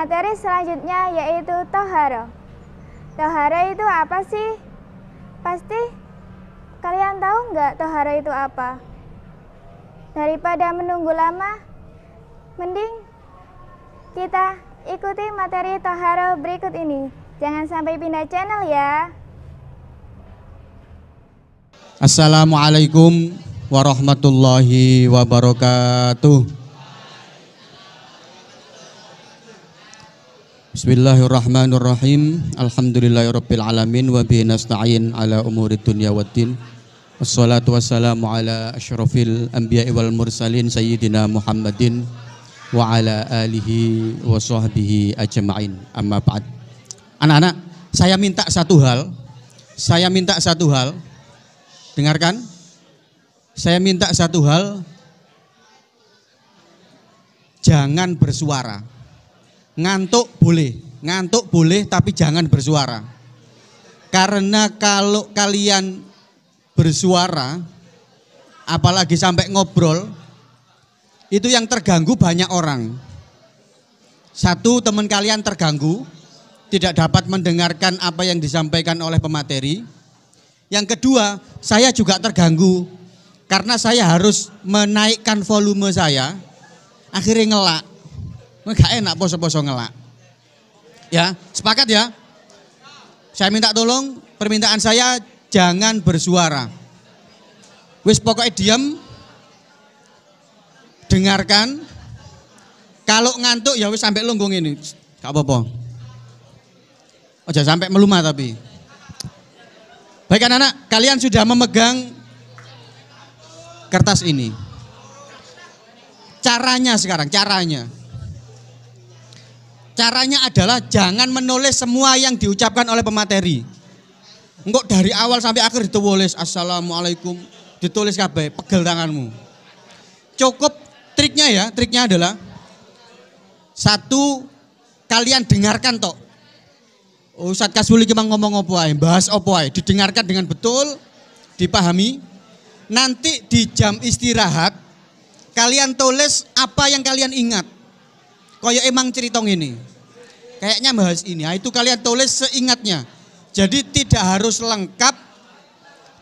materi selanjutnya yaitu toharo. Toharo itu apa sih? Pasti kalian tahu nggak toharo itu apa? Daripada menunggu lama, mending kita ikuti materi toharo berikut ini. Jangan sampai pindah channel ya. Assalamualaikum warahmatullahi wabarakatuh. Bismillahirrahmanirrahim. Alhamdulillahirabbil alamin wa bihi nasta'in ala umurid dunya waddin. Wassalatu wassalamu ala asyrafil anbiya'i wal mursalin sayyidina Muhammadin wa ala alihi wa sahbihi ajma'in. Amma ba'd. Anak-anak, saya minta satu hal. Dengarkan. Saya minta satu hal. Jangan bersuara. Ngantuk boleh tapi jangan bersuara. Karena kalau kalian bersuara, apalagi sampai ngobrol, itu yang terganggu banyak orang. Satu, teman kalian terganggu, tidak dapat mendengarkan apa yang disampaikan oleh pemateri. Yang kedua, saya juga terganggu karena saya harus menaikkan volume saya, akhirnya ngelak. Nggak enak poso-poso ngelak. Ya, sepakat ya? Saya minta tolong, permintaan saya jangan bersuara. Wis pokoknya diam, dengarkan. Kalau ngantuk ya wis sampai lunggung ini, gak apa-apa. Oh, jangan sampai melumah tapi. Baik anak-anak, kalian sudah memegang kertas ini. Caranya sekarang, Caranya adalah jangan menulis semua yang diucapkan oleh pemateri. Engkau dari awal sampai akhir ditulis assalamualaikum, ditulis kabeh, pegel tanganmu. Cukup triknya adalah satu, kalian dengarkan tok. Ustadz Kasbuli cuma ngomong apa ae, bahas apa ae, didengarkan dengan betul, dipahami. Nanti di jam istirahat kalian tulis apa yang kalian ingat. Kayak emang ceritong ini, kayaknya bahas ini, itu kalian tulis seingatnya. Jadi tidak harus lengkap,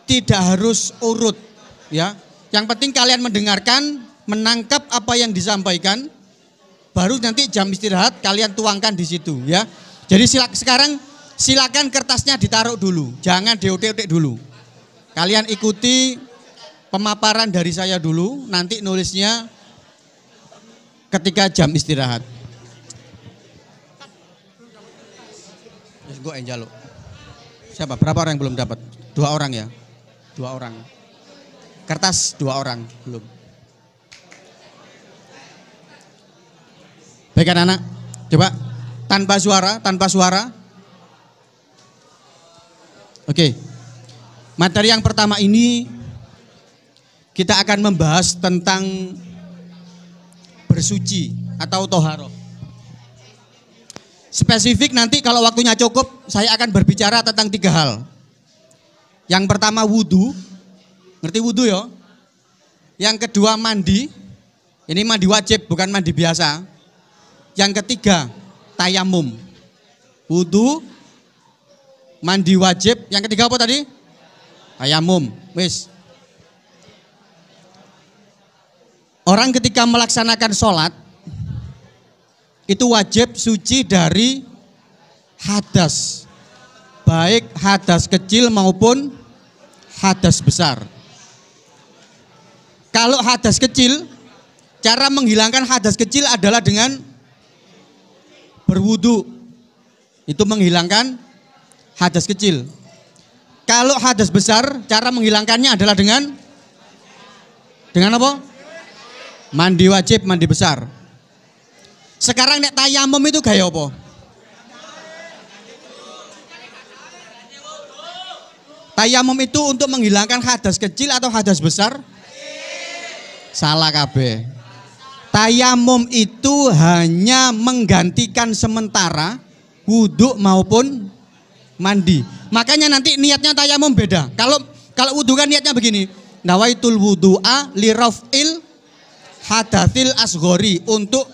tidak harus urut, ya. Yang penting kalian mendengarkan, menangkap apa yang disampaikan, baru nanti jam istirahat kalian tuangkan di situ, ya. Jadi sekarang silakan kertasnya ditaruh dulu, jangan diotek-otek dulu. Kalian ikuti pemaparan dari saya dulu, nanti nulisnya ketika jam istirahat. Gue enjaluk. Siapa? Berapa orang yang belum dapat? 2 orang ya? 2 orang. Kertas 2 orang belum. Baik anak-anak, coba tanpa suara. Oke. Materi yang pertama ini kita akan membahas tentang bersuci atau toharoh. Spesifik nanti kalau waktunya cukup saya akan berbicara tentang 3 hal. Yang pertama wudhu, ngerti wudhu ya? Yang kedua mandi, ini mandi wajib bukan mandi biasa. Yang ketiga tayamum, wudhu, mandi wajib. Yang ketiga apa tadi? Tayamum. Wis. Orang ketika melaksanakan sholat itu wajib suci dari hadas, baik hadas kecil maupun hadas besar. Kalau hadas kecil, cara menghilangkan hadas kecil adalah dengan berwudu. Itu menghilangkan hadas kecil. Kalau hadas besar, cara menghilangkannya adalah dengan apa? Mandi wajib, mandi besar. Sekarang nek tayamum itu gaya apa? Tayamum itu untuk menghilangkan hadas kecil atau hadas besar? Salah kabeh. Tayamum itu hanya menggantikan sementara wudhu maupun mandi. Makanya nanti niatnya tayamum beda. Kalau wudhu kan niatnya begini. Nawaitul wudu'a li raf'il hadatsil asghori, untuk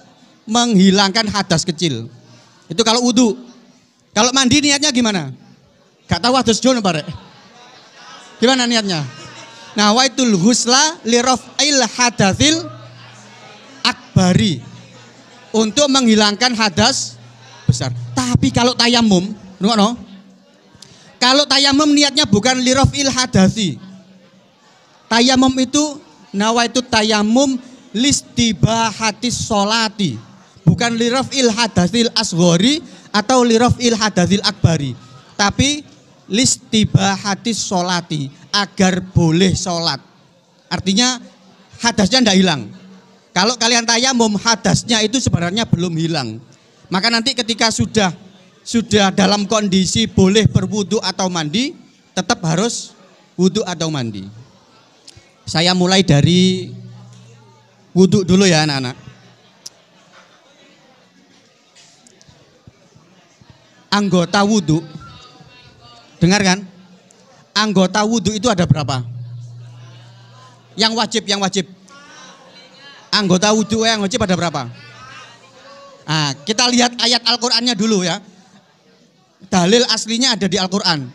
menghilangkan hadas kecil. Itu kalau wudu. Kalau mandi niatnya gimana? Gak tahu atus jono Pak Rek. Gimana niatnya? Nawaitul ghusla liraf'il hadatsil akbari. Untuk menghilangkan hadas besar. Tapi kalau tayamum, no? Kalau tayamum niatnya bukan liraf'il hadasi. Tayamum itu nawaitu tayamum listibahatis sholati. Bukan liraf'il hadasil asghori atau liraf'il hadasil akbari. Tapi listibahatis sholati, agar boleh sholat. Artinya hadasnya tidak hilang. Kalau kalian tayamum, hadasnya itu sebenarnya belum hilang. Maka nanti ketika sudah dalam kondisi boleh berwudu atau mandi, tetap harus wudu atau mandi. Saya mulai dari wudu dulu ya anak-anak. Anggota wudu, dengar kan? Anggota wudu itu ada berapa? Yang wajib. Anggota wudu yang wajib ada berapa? Nah, kita lihat ayat Al-Qur'annya dulu ya. Dalil aslinya ada di Al-Qur'an.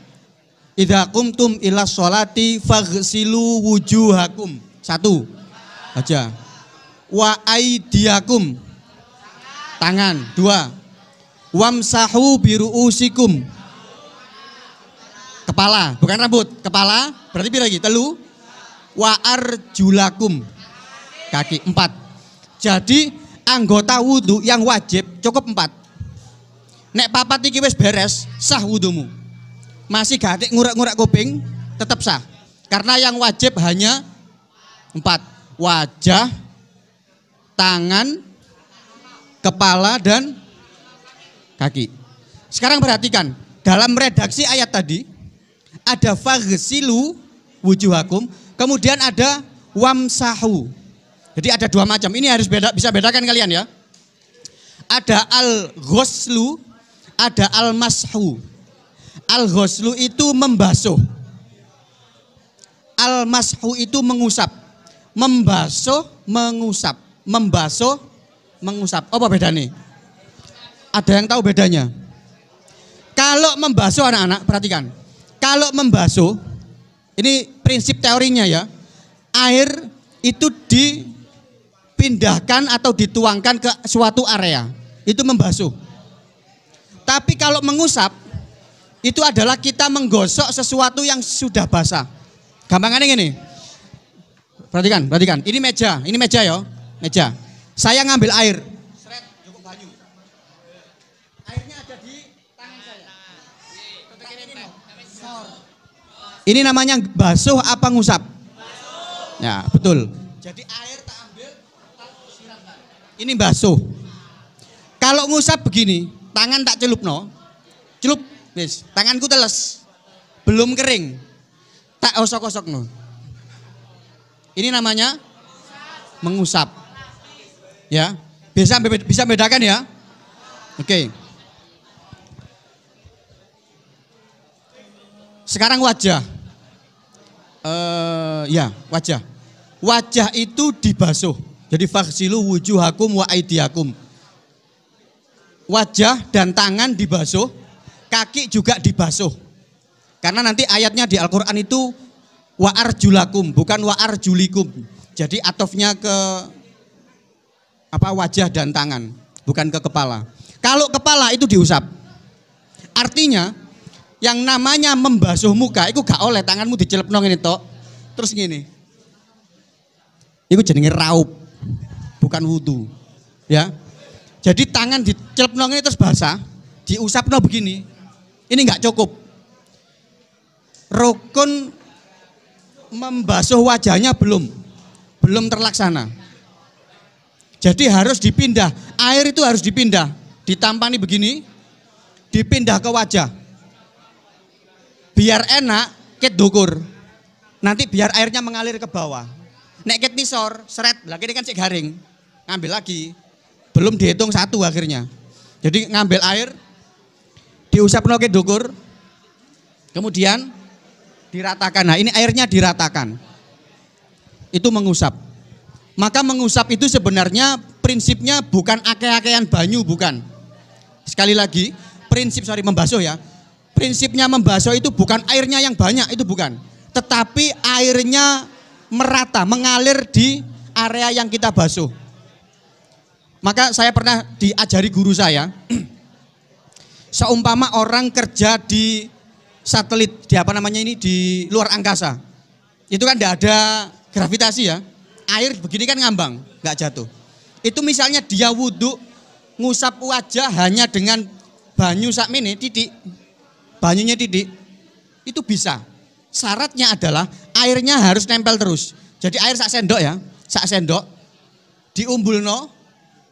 Idza qumtum ila sholati faghsilu wujuhakum. 1 aja. Wa aidiakum. Tangan. 2. Wamsahu biruusikum. Kepala, bukan rambut. Kepala, berarti pira lagi? 3. Wa arjulakum. Kaki. 4. Jadi anggota wudu yang wajib cukup 4. Nek papat iki wis beres, sah wudumu. Masih gak ngurak-ngurak kuping, tetap sah. Karena yang wajib hanya 4. Wajah, tangan, kepala, dan kaki. Sekarang perhatikan, dalam redaksi ayat tadi ada faghsilu wujuhakum, kemudian ada wamsahu. Jadi ada 2 macam. Ini harus bisa bedakan kalian ya. Ada al-ghuslu, ada al-mashu. Al-ghuslu itu membasuh. Al-mashu itu mengusap. Membasuh, mengusap. Membasuh, mengusap. Apa bedanya? Ada yang tahu bedanya? Kalau membasuh anak-anak, perhatikan. Kalau membasuh, ini prinsip teorinya ya. Air itu dipindahkan atau dituangkan ke suatu area. Itu membasuh. Tapi kalau mengusap, itu adalah kita menggosok sesuatu yang sudah basah. Gampangannya gini. Perhatikan. Ini meja ya. Meja. Saya ngambil air. Airnya ada di tangan saya. Ini namanya basuh apa ngusap? Ya, betul. Jadi air tak ambil, tak siramkan. Ini basuh. Kalau ngusap begini, tangan tak celupno. Celup, wis, tanganku teles. Belum kering. Tak osok-osokno. Ini namanya mengusap. Ya. Bisa bedakan ya? Oke. Sekarang wajah. Wajah. Wajah itu dibasuh. Jadi faghsilu wujuhakum wa aidiakum. Wajah dan tangan dibasuh, kaki juga dibasuh. Karena nanti ayatnya di Al-Qur'an itu wa arjulakum, bukan wa arjulikum. Jadi atofnya ke wajah dan tangan, bukan ke kepala. Kalau kepala itu diusap. Artinya yang namanya membasuh muka itu gak oleh tanganmu dicelepno ngene tok. Terus gini. Itu jenenge raup, bukan wudu. Ya. Jadi tangan dicelepno ngene terus basah, diusapno begini. Ini enggak cukup. Rukun membasuh wajahnya belum terlaksana. Jadi harus dipindah. Air itu harus dipindah. Ditampani begini, dipindah ke wajah. Biar enak, ket dukur. Nanti biar airnya mengalir ke bawah. Nek ket nisor, seret, lagi ini kan cek garing. Ngambil lagi. Belum dihitung 1 akhirnya. Jadi ngambil air, diusap ket dukur. Kemudian diratakan. Nah, ini airnya diratakan. Itu mengusap. Maka mengusap itu sebenarnya prinsipnya bukan ake-akean banyu, bukan. Sekali lagi, membasuh ya. Prinsipnya membasuh itu bukan airnya yang banyak, itu bukan. Tetapi airnya merata, mengalir di area yang kita basuh. Maka saya pernah diajari guru saya, seumpama orang kerja di satelit, di luar angkasa. Itu kan tidak ada gravitasi ya. Air begini kan ngambang, nggak jatuh. Itu misalnya dia wudhu, ngusap wajah hanya dengan banyu sakmene titik, banyunya titik, itu bisa. Syaratnya adalah airnya harus nempel terus. Jadi air sak sendok ya, sak sendok diumbulno,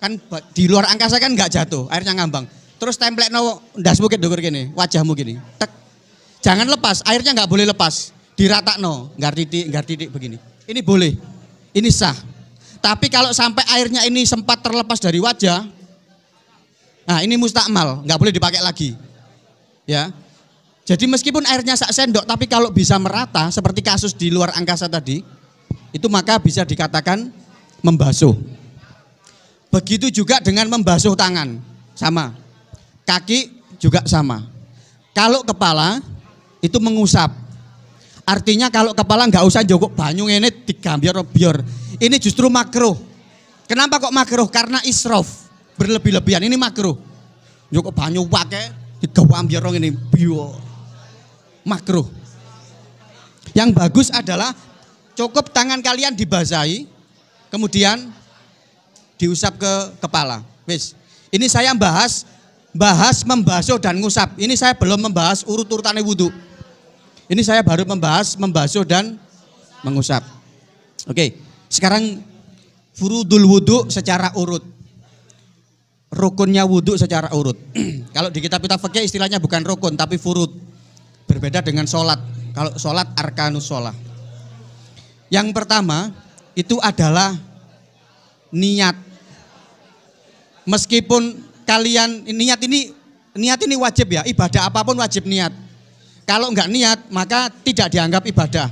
kan di luar angkasa kan nggak jatuh, airnya ngambang. Terus templekno ndasmu ke ndukur gini, wajahmu gini, tek. Jangan lepas, airnya nggak boleh lepas, diratakno, nggak titik begini. Ini boleh, ini sah. Tapi kalau sampai airnya ini sempat terlepas dari wajah, nah ini mustakmal, nggak boleh dipakai lagi. Ya. Jadi meskipun airnya sak sendok, tapi kalau bisa merata seperti kasus di luar angkasa tadi, itu maka bisa dikatakan membasuh. Begitu juga dengan membasuh tangan, sama. Kaki juga sama. Kalau kepala itu mengusap. Artinya kalau kepala nggak usah jogok banyu ini digambior-bior. Ini justru makruh. Kenapa kok makruh? Karena israf, berlebih-lebihan. Ini makruh. Jogok banyu pakai digambior ini bio. Makruh. Yang bagus adalah cukup tangan kalian dibasahi, kemudian diusap ke kepala. Wis. Ini saya bahas membasuh dan ngusap. Ini saya belum membahas urut-urutannya wudhu. Ini saya baru membahas membasuh dan mengusap. Oke, sekarang furudul wudhu secara urut. Rukunnya wudhu secara urut. Kalau di kitab-kitab fikih istilahnya bukan rukun tapi furud. Berbeda dengan sholat. Kalau sholat arkanus sholat. Yang pertama itu adalah niat. Meskipun kalian niat ini wajib ya, ibadah apapun wajib niat. Kalau enggak niat maka tidak dianggap ibadah.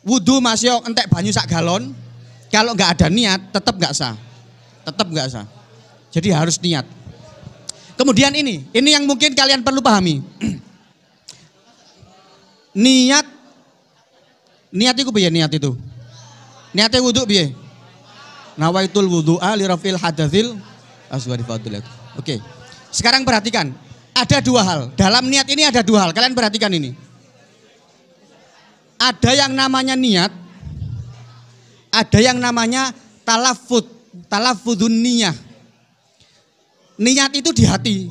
Wudhu masih entek banyu sak galon, kalau enggak ada niat tetap enggak sah. Tetap enggak sah. Jadi harus niat. Kemudian ini yang mungkin kalian perlu pahami. Niat itu piye niat itu? Niatnya wudhu piye? Nawaitul wudhu'a li rafil hadatsil asghari fadilat. Oke. Sekarang perhatikan, ada dua hal. Dalam niat ini ada dua hal. Kalian perhatikan ini. Ada yang namanya niat, ada yang namanya talaffudun niyah. Niat itu di hati.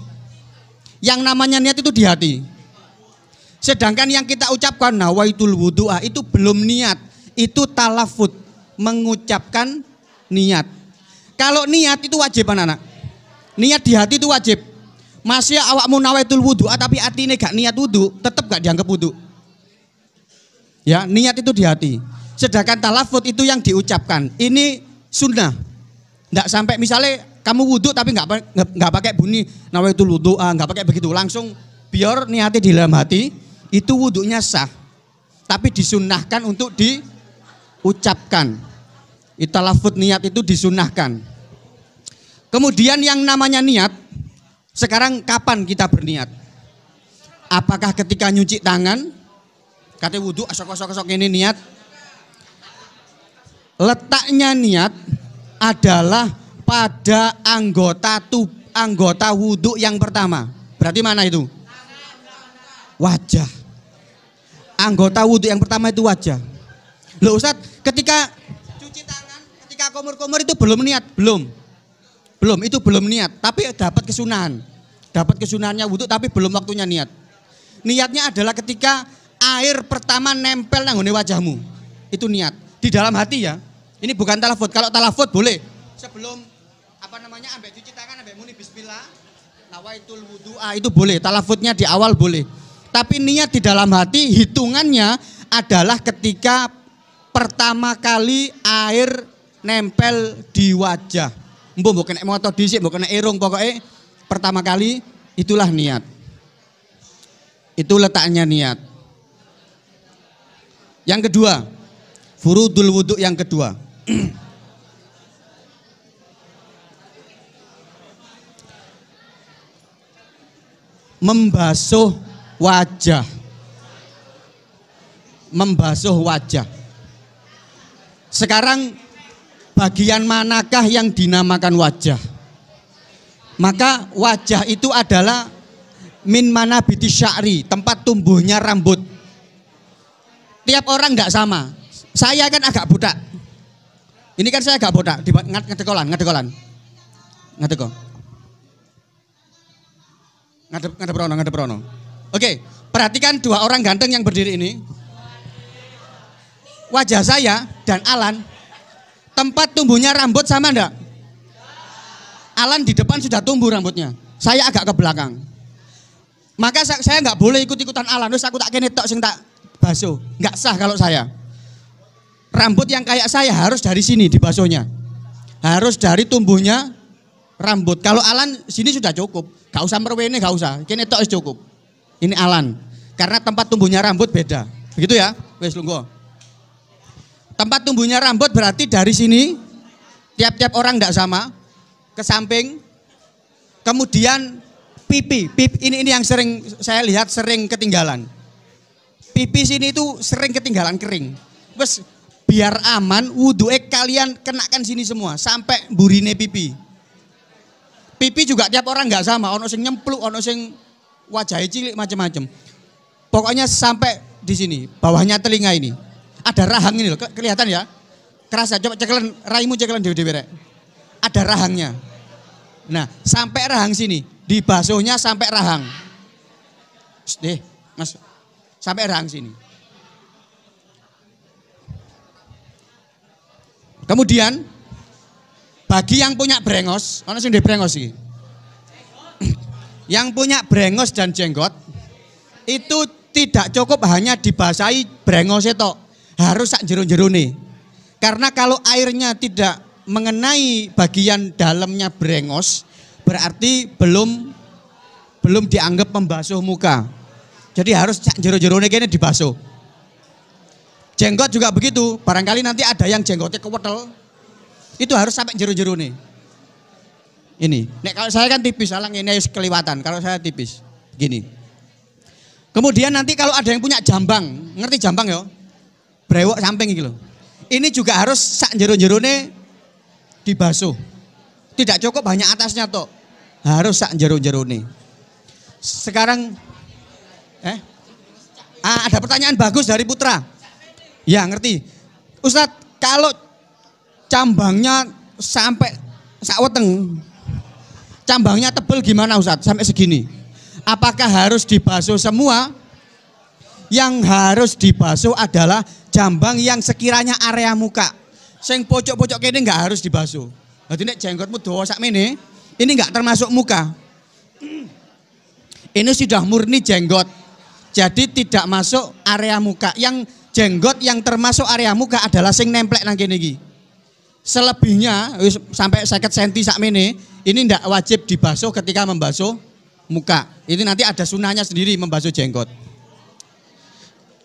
Yang namanya niat itu di hati. Sedangkan yang kita ucapkan nawaitul wudhu'a itu belum niat, itu talaffud, mengucapkan niat. Kalau niat itu wajib anak-anak. Niat di hati itu wajib. Masih awakmu nawaitul wudhu'a tapi atine gak niat wudhu, tetap gak dianggap wudhu. Ya, niat itu di hati. Sedangkan talaffud itu yang diucapkan. Ini sunnah. Nggak sampai misalnya kamu wudhu tapi nggak pakai bunyi nawaitul wudhu'a, nggak pakai begitu, langsung biar niatnya di dalam hati. Itu wudhunya sah, tapi disunnahkan untuk diucapkan. Talaffuz niat itu disunnahkan. Kemudian yang namanya niat, sekarang kapan kita berniat? Apakah ketika nyuci tangan, kata wudhu, asok-asok ini niat? Letaknya niat adalah pada anggota wudhu yang pertama. Berarti mana itu? Wajah. Anggota wudhu yang pertama itu wajah. Loh Ustadz, ketika cuci tangan, ketika kumur-kumur itu belum niat? Belum, itu belum niat. Tapi dapat kesunahan. Dapat kesunahannya wudhu tapi belum waktunya niat. Niatnya adalah ketika air pertama nempel nanggone wajahmu. Itu niat. Di dalam hati ya. Ini bukan talaffuz. Kalau talaffuz boleh. Sebelum ambek cuci tangan, ambek muni bismillah, nawaitul wudhu'a itu boleh. Talaffuznya di awal boleh. Tapi niat di dalam hati hitungannya adalah ketika pertama kali air nempel di wajah. Mbok kena motor dhisik, mbok kena irung, pokoknya pertama kali itulah niat. Itu letaknya niat. Yang kedua, furudul wudhu yang kedua. membasuh wajah. Membasuh wajah. Sekarang bagian manakah yang dinamakan wajah? Maka wajah itu adalah min manabiti sya'ri, tempat tumbuhnya rambut. Tiap orang enggak sama. Saya kan agak botak. Ini kan saya agak botak, ngadekolan. Ngadeprono. Oke, perhatikan dua orang ganteng yang berdiri ini. Wajah saya dan Alan, tempat tumbuhnya rambut sama enggak? Alan di depan sudah tumbuh rambutnya, saya agak ke belakang. Maka saya nggak boleh ikut-ikutan Alan, terus aku tak kene tok sing tak basuh. Nggak sah kalau saya. Rambut yang kayak saya harus dari sini dibasuhnya. Harus dari tumbuhnya rambut. Kalau Alan sini sudah cukup, nggak usah merwene, nggak usah. Kene tok cukup. Ini Alan, karena tempat tumbuhnya rambut beda. Begitu ya, wes lungguh. Tempat tumbuhnya rambut berarti dari sini, tiap-tiap orang nggak sama. Ke samping, kemudian pipi ini yang sering saya lihat sering ketinggalan. Pipi sini itu sering ketinggalan kering. Terus biar aman, wudu'e kalian kenakan sini semua sampai burine pipi. Pipi juga tiap orang nggak sama, ono sing nyempluk, ono sing wajahnya cilik macam-macam. Pokoknya sampai di sini, bawahnya telinga ini. Ada rahang ini loh, kelihatan ya? Kerasa, coba raimu cekelan dewe-dewe rek. Ada rahangnya. Nah, sampai rahang sini, dibasuhnya sampai rahang. Mas, sampai rahang sini. Kemudian, bagi yang punya brengos, ono sing brengos iki. Yang punya brengos dan jenggot, itu tidak cukup hanya dibasahi brengos itu, harus sak jero-jerone. Karena kalau airnya tidak mengenai bagian dalamnya brengos, berarti belum dianggap membasuh muka. Jadi harus jero-jerone kene dibasuh. Jenggot juga begitu, barangkali nanti ada yang jenggotnya kewetel, itu harus sampai jero-jerone. Ini, nek kalau saya kan tipis, alang ini kelewatan, kalau saya tipis, gini. Kemudian nanti kalau ada yang punya jambang, ngerti jambang ya? Brewok samping gitu loh. Ini juga harus sak jero-jerone dibasuh. Tidak cukup hanya atasnya toh. Harus sak jero-jerone. Sekarang ada pertanyaan bagus dari Putra. Ya, ngerti. Ustadz, kalau cambangnya sampai saweteng, cambangnya tebel gimana Ustadz? Sampai segini. Apakah harus dibasuh semua? Yang harus dibasuh adalah jambang yang sekiranya area muka. Sing pojok-pojok kene enggak harus dibasuh. Dadi nek jenggotmu dawa sakmene, ini enggak termasuk muka. Ini sudah murni jenggot. Jadi tidak masuk area muka. Yang jenggot yang termasuk area muka adalah sing nemplek nang kene iki. Selebihnya sampai 50 cm sakmene, ini enggak wajib dibasuh ketika membasuh muka. Ini nanti ada sunahnya sendiri membasuh jenggot.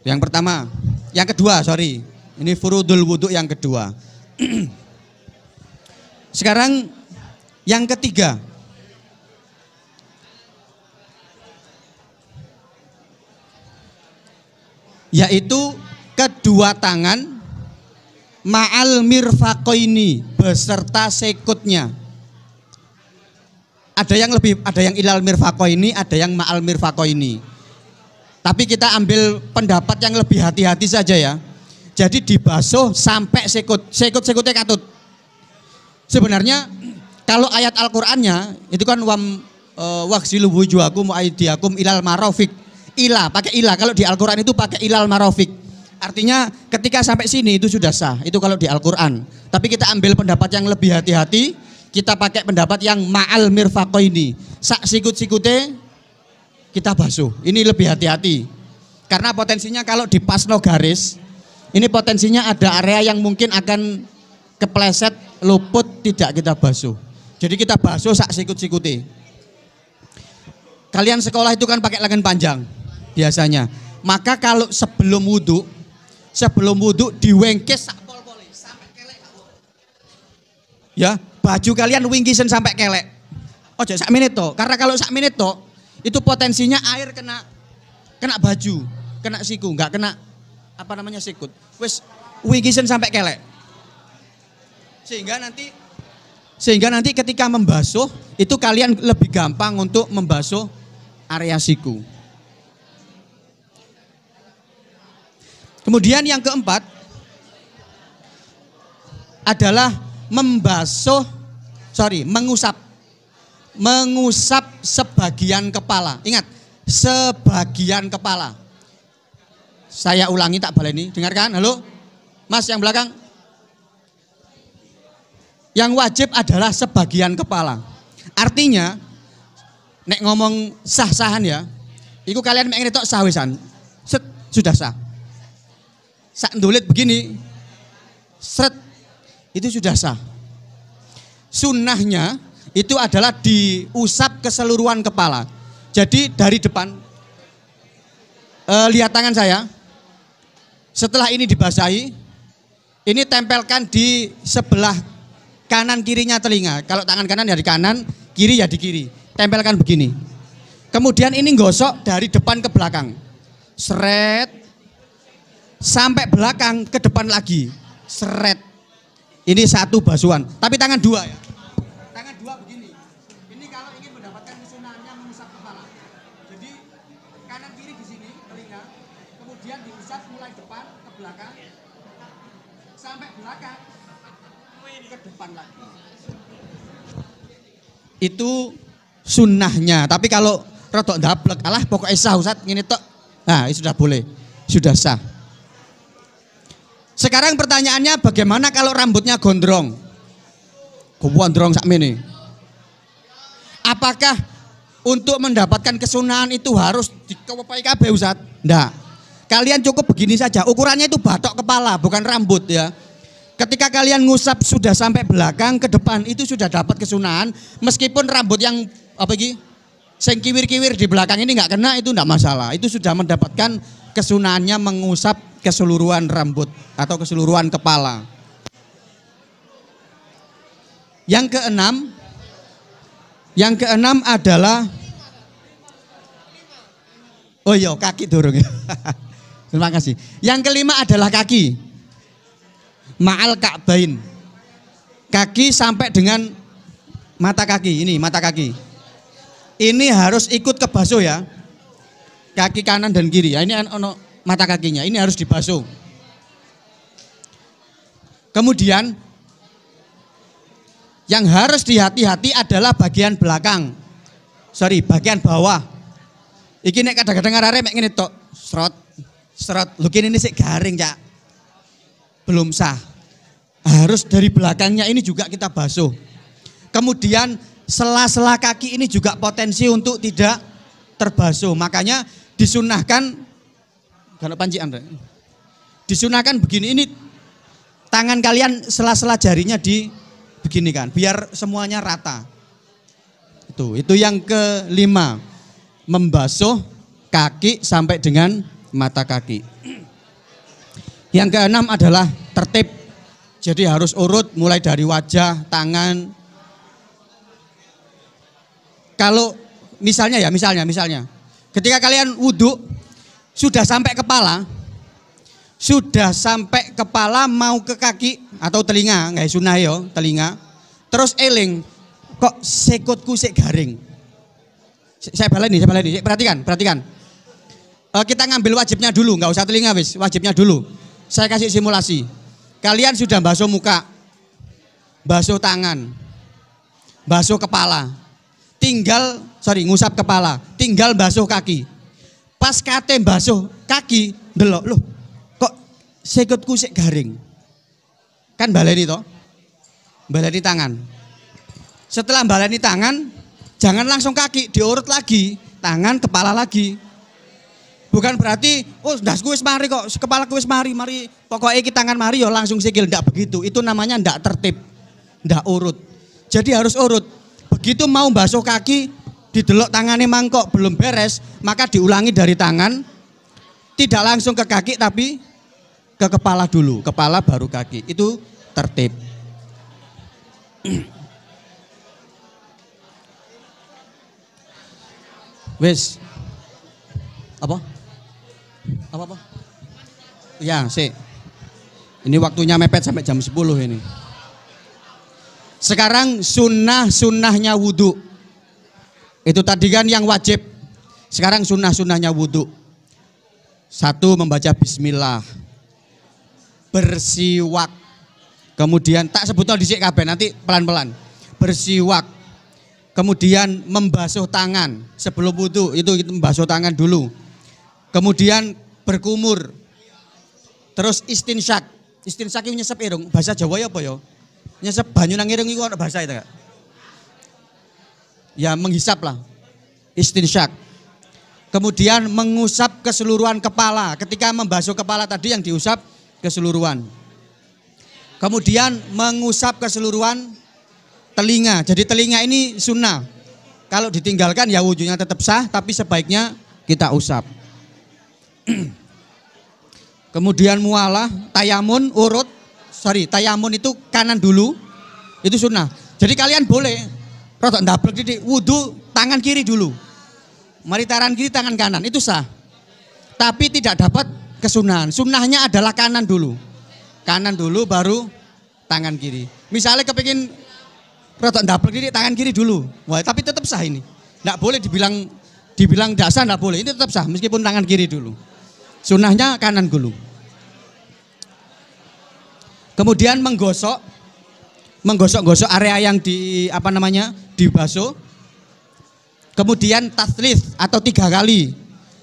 Yang pertama, yang kedua, sorry. Ini furudul wudhu yang kedua. Sekarang yang ketiga. Yaitu kedua tangan ma'al mirfaqoini beserta sikutnya. Ada yang ilal mirfaqoini, ada yang ma'al mirfaqoini. Tapi kita ambil pendapat yang lebih hati-hati saja ya. Jadi dibasuh sampai sikut-sikutnya katut. Sebenarnya kalau ayat Al-Qur'annya itu kan waghsilu wujuhakum wa aydiyakum ilal marafiq. Ila, pakai ila. Kalau di Al-Qur'an itu pakai ilal marafiq. Artinya ketika sampai sini itu sudah sah. Itu kalau di Al-Qur'an. Tapi kita ambil pendapat yang lebih hati-hati, kita pakai pendapat yang ma'al mirfaqoini. Sak sikut-sikute kita basuh. Ini lebih hati-hati. Karena potensinya kalau dipasno garis, ini potensinya ada area yang mungkin akan kepleset, luput, tidak kita basuh. Jadi kita basuh sak sikut-sikute. Kalian sekolah itu kan pakai lengan panjang biasanya. Maka kalau sebelum wudhu diwengkes sak pol-pole sampai kelek. Ya, baju kalian wingkisen sampai kelek. Ojo sak menit toh. Karena kalau sak menit toh, itu potensinya air kena baju, kena siku, nggak kena apa namanya sikut. Wis wingisen sampai kelek. Sehingga nanti ketika membasuh itu kalian lebih gampang untuk membasuh area siku. Kemudian yang keempat adalah mengusap sebagian kepala. Ingat, sebagian kepala. Saya ulangi tak baleni, dengarkan. Halo, Mas yang belakang. Yang wajib adalah sebagian kepala. Artinya, nek ngomong sah-sahan ya, itu kalian pengen tok sawisan, sudah sah. Sak ndulit begini, seret, itu sudah sah. Sunnahnya itu adalah diusap keseluruhan kepala. Jadi dari depan, lihat tangan saya, setelah ini dibasahi, ini tempelkan di sebelah kanan kirinya telinga. Kalau tangan kanan ya di kanan, kiri ya di kiri. Tempelkan begini. Kemudian ini gosok dari depan ke belakang. Seret. Sampai belakang ke depan lagi. Seret. Ini satu basuhan. Tapi tangan dua ya. Tangan dua begini. Ini kalau ingin mendapatkan kesunahannya mengusap kepala. Jadi kanan kiri di sini telinga. Kemudian diusap mulai depan ke belakang. Sampai belakang. Ke depan lagi. Itu sunnahnya. Tapi kalau rodok ndablek, alah pokoknya sah Ustaz ngene tok. Nah, itu sudah boleh. Sudah sah. Sekarang pertanyaannya bagaimana kalau rambutnya gondrong? Gondrong sakmene. Apakah untuk mendapatkan kesunahan itu harus dikewepai kabeh Ustaz? Ndak. Kalian cukup begini saja. Ukurannya itu batok kepala, bukan rambut ya. Ketika kalian ngusap sudah sampai belakang ke depan itu sudah dapat kesunahan, meskipun rambut yang apa iki sing kiwir-kiwir di belakang ini nggak kena itu enggak masalah. Itu sudah mendapatkan kesunahannya mengusap keseluruhan rambut atau keseluruhan kepala. Yang keenam adalah oh iya kaki dorong. Terima kasih. Yang kelima adalah kaki. Ma'al ka'bain. Kaki sampai dengan mata kaki. Ini mata kaki. Ini harus ikut ke basuh ya. Kaki kanan dan kiri. Ya, ini ono mata kakinya. Ini harus dibasuh. Kemudian yang harus dihati-hati adalah bagian belakang. Bagian bawah. Iki nek kadang-kadang arek mek ngene tok. Serot. Lho kene ini sik garing, Cak. Belum sah. Harus dari belakangnya ini juga kita basuh. Kemudian sela-sela kaki ini juga potensi untuk tidak terbasuh. Makanya disunahkan, kalau pancian, disunahkan begini, ini tangan kalian sela-sela jarinya dibeginikan, biar semuanya rata. Itu yang kelima, membasuh kaki sampai dengan mata kaki. Yang keenam adalah tertib. Jadi harus urut mulai dari wajah, tangan. Kalau misalnya ketika kalian wudhu sudah sampai kepala mau ke kaki atau telinga, nggak sunah yo, telinga. Terus eling, kok sikutku sik garing. Saya baleni, perhatikan. Kita ngambil wajibnya dulu, nggak usah telinga wis, wajibnya dulu. Saya kasih simulasi. Kalian sudah basuh muka, basuh tangan, basuh kepala. Ngusap kepala, tinggal basuh kaki. Pas kate basuh kaki, delok, loh kok sikutku sik garing. Kan baleni toh? Baleni tangan. Setelah baleni tangan, jangan langsung kaki, diurut lagi, tangan, kepala lagi. Bukan berarti, oh ndasku wis mari kok, kepalaku wis mari, pokoknya iki tangan mari yo langsung sikil, ndak begitu. Itu namanya ndak tertib, ndak urut. Jadi harus urut. Begitu mau basuh kaki, didelok tangannya mangkok belum beres, maka diulangi dari tangan, tidak langsung ke kaki tapi ke kepala dulu, kepala baru kaki. Itu tertib. Wis. Apa? Apa? Ya, sih. Ini waktunya mepet sampai jam 10 ini. Sekarang sunnahnya wudhu. Itu tadi kan yang wajib. Sekarang sunnahnya wudhu. 1, membaca bismillah. Bersiwak. Kemudian tak sebut dhisik kabeh, nanti pelan-pelan. Bersiwak. Kemudian membasuh tangan sebelum wudhu, itu membasuh tangan dulu. Kemudian berkumur. Terus istinsyak. Istinsyak itu nyesep irung. Bahasa Jawa ya apa ya? Nyesep banyu nang irung itu ada bahasa itu enggak? Ya menghisap lah. Istinsyak. Kemudian mengusap keseluruhan kepala. Ketika membasuh kepala tadi yang diusap keseluruhan. Kemudian mengusap keseluruhan telinga. Jadi telinga ini sunnah. Kalau ditinggalkan ya wudhunya tetap sah, tapi sebaiknya kita usap. Kemudian mualah, tayamun, tayamun itu kanan dulu, itu sunnah. Jadi kalian boleh, rodok ndablek didik, wudhu tangan kiri dulu. Mari taran kiri, tangan kanan, itu sah. Tapi tidak dapat kesunahan. Sunnahnya adalah kanan dulu. Kanan dulu baru tangan kiri. Misalnya kepingin rodok ndablek didik, tangan kiri dulu. Wah, tapi tetap sah ini. Tidak boleh dibilang tidak sah, tidak boleh. Ini tetap sah meskipun tangan kiri dulu. Sunnahnya kanan dulu. Kemudian menggosok area yang dibasuh. Kemudian taslits atau 3 kali.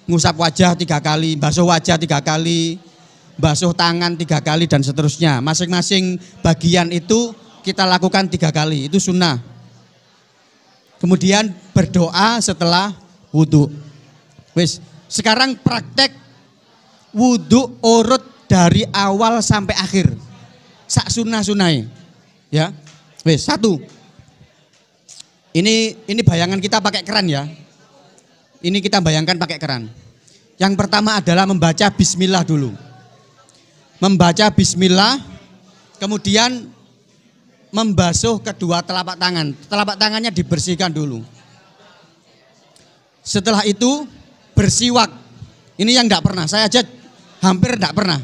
Ngusap wajah 3 kali, basuh wajah 3 kali, basuh tangan 3 kali dan seterusnya. Masing-masing bagian itu kita lakukan 3 kali, itu sunnah. Kemudian berdoa setelah wudhu. Wis, sekarang praktek wudhu urut dari awal sampai akhir. Sak sunnah-sunnai. Ya. Wis, 1. Ini bayangan kita pakai keran ya. Ini kita bayangkan pakai keran. Yang pertama adalah membaca bismillah dulu. Membaca bismillah, kemudian membasuh kedua telapak tangan. Telapak tangannya dibersihkan dulu. Setelah itu bersiwak. Ini yang enggak pernah, saya aja hampir enggak pernah.